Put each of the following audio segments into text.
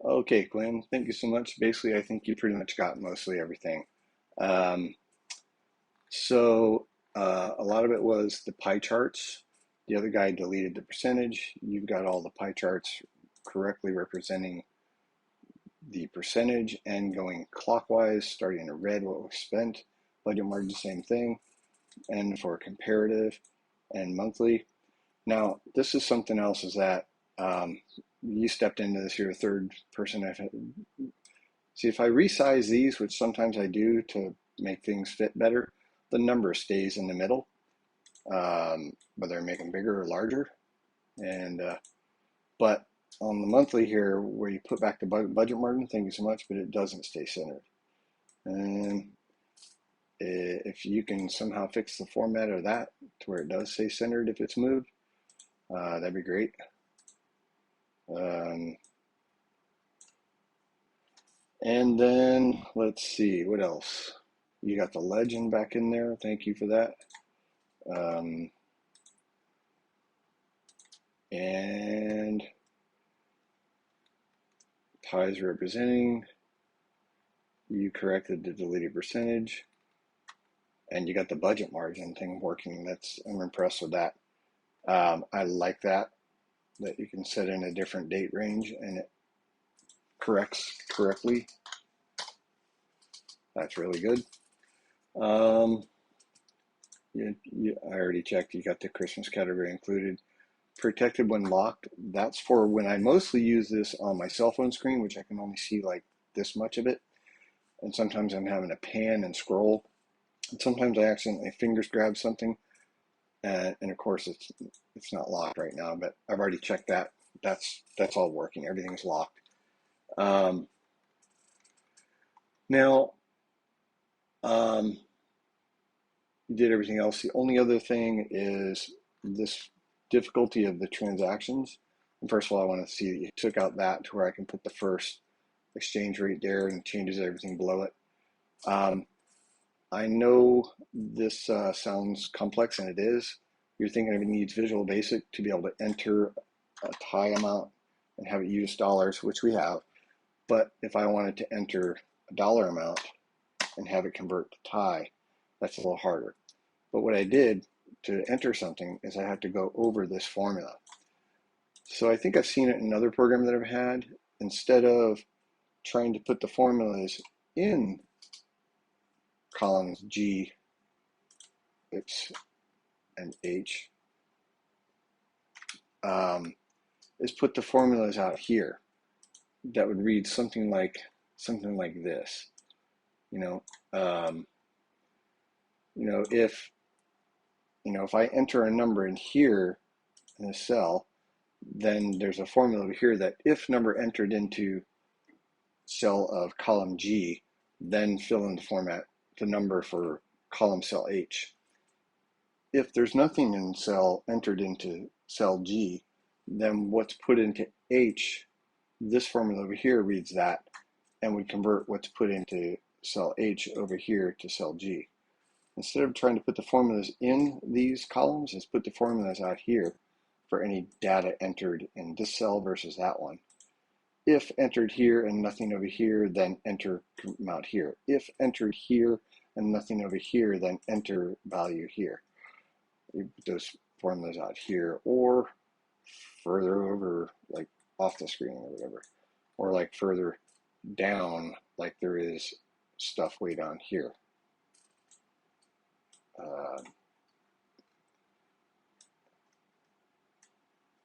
Okay, Glenn, thank you so much. Basically, I think you pretty much got mostly everything. Um, a lot of it was the pie charts. The other guy deleted the percentage. You've got all the pie charts correctly representing the percentage and going clockwise, starting in red what was spent. Budget margin, same thing. And for comparative and monthly. Now, this is something else is that you stepped into this, you're a third person I've See, if I resize these, which sometimes I do to make things fit better, the number stays in the middle, whether I make them bigger or larger. And but on the monthly here, where you put back the budget margin, thank you so much, but it doesn't stay centered. And if you can somehow fix the format of that to where it does stay centered if it's moved, that'd be great. Um, and then let's see, what else? You got the legend back in there. Thank you for that. Um, and ties representing, you corrected the deleted percentage, and you got the budget margin thing working. I'm impressed with that. I like that you can set in a different date range and it corrects correctly. That's really good. I already checked. You got the Christmas category included. Protected when locked. That's for when I mostly use this on my cell phone screen, which I can only see like this much of it. And sometimes I'm having to pan and scroll. And sometimes I accidentally fingers grab something. And of course, it's not locked right now, but I've already checked that. That's all working. Everything's locked. Um, now, you did everything else. The only other thing is this difficulty of the transactions. And first of all, I want to see that you took out that to where I can put the first exchange rate there and changes everything below it. I know this sounds complex, and it is. You're thinking it needs Visual Basic to be able to enter a tie amount and have it use dollars, which we have. But if I wanted to enter a dollar amount and have it convert to tie, that's a little harder. But what I did to enter something is I had to go over this formula. So I think I've seen it in another program that I've had. Instead of trying to put the formulas in columns G, and H, is put the formulas out here that would read something like this. You know, if I enter a number in here in a cell, then there's a formula over here that if number entered into cell of column G, then fill in the number for column cell H. If there's nothing in cell entered into cell G, then what's put into H, this formula over here reads that and would convert what's put into cell H over here to cell G. Instead of trying to put the formulas in these columns, let's put the formulas out here for any data entered in this cell versus that one. If entered here and nothing over here, then enter amount here. If entered here and nothing over here, then enter value here. You put those formulas out here or further over, like off the screen or whatever, or like further down, like there is stuff way down here.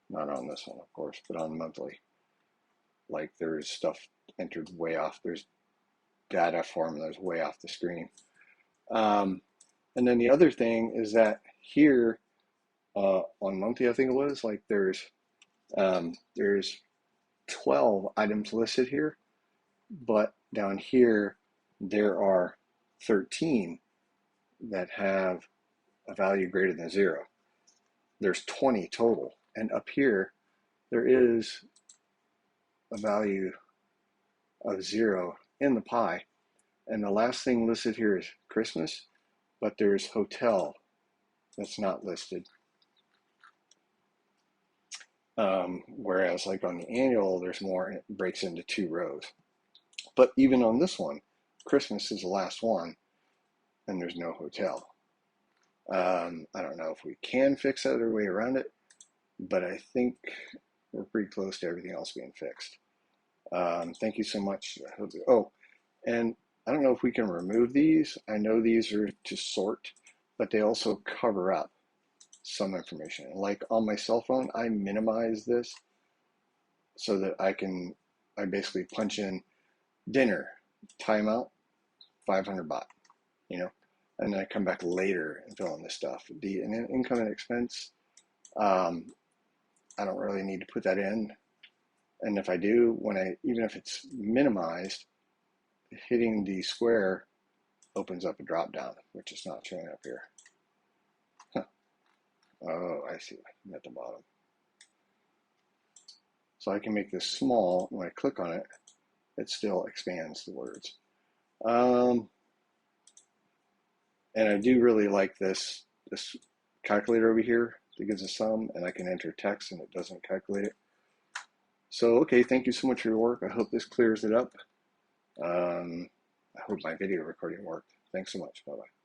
Not on this one, of course, but on monthly. Like there's stuff entered way off. There's data formulas way off the screen. And then the other thing is that here on monthly, I think it was, like there's 12 items listed here, but down here there are 13 that have a value greater than 0. There's 20 total, and up here there is a value of 0 in the pie, and the last thing listed here is Christmas, but there's hotel that's not listed. Whereas like on the annual, there's more and it breaks into 2 rows. But even on this one, Christmas is the last one and there's no hotel. I don't know if we can fix the other way around it, but I think we're pretty close to everything else being fixed. Thank you so much. Oh, and I don't know if we can remove these. I know these are to sort, but they also cover up some information. Like on my cell phone, I minimize this so that I basically punch in dinner, timeout, 500 baht, you know, and then I come back later and fill in this stuff. The income and expense, um, I don't really need to put that in. And if I do, even if it's minimized, hitting the square opens up a drop down, which is not showing up here. Huh. Oh, I see, at the bottom. So I can make this small. When I click on it, it still expands the words. And I do really like this calculator over here that gives a sum, and I can enter text and it doesn't calculate it. So, okay, thank you so much for your work. I hope this clears it up. I hope my video recording worked. Thanks so much. Bye-bye.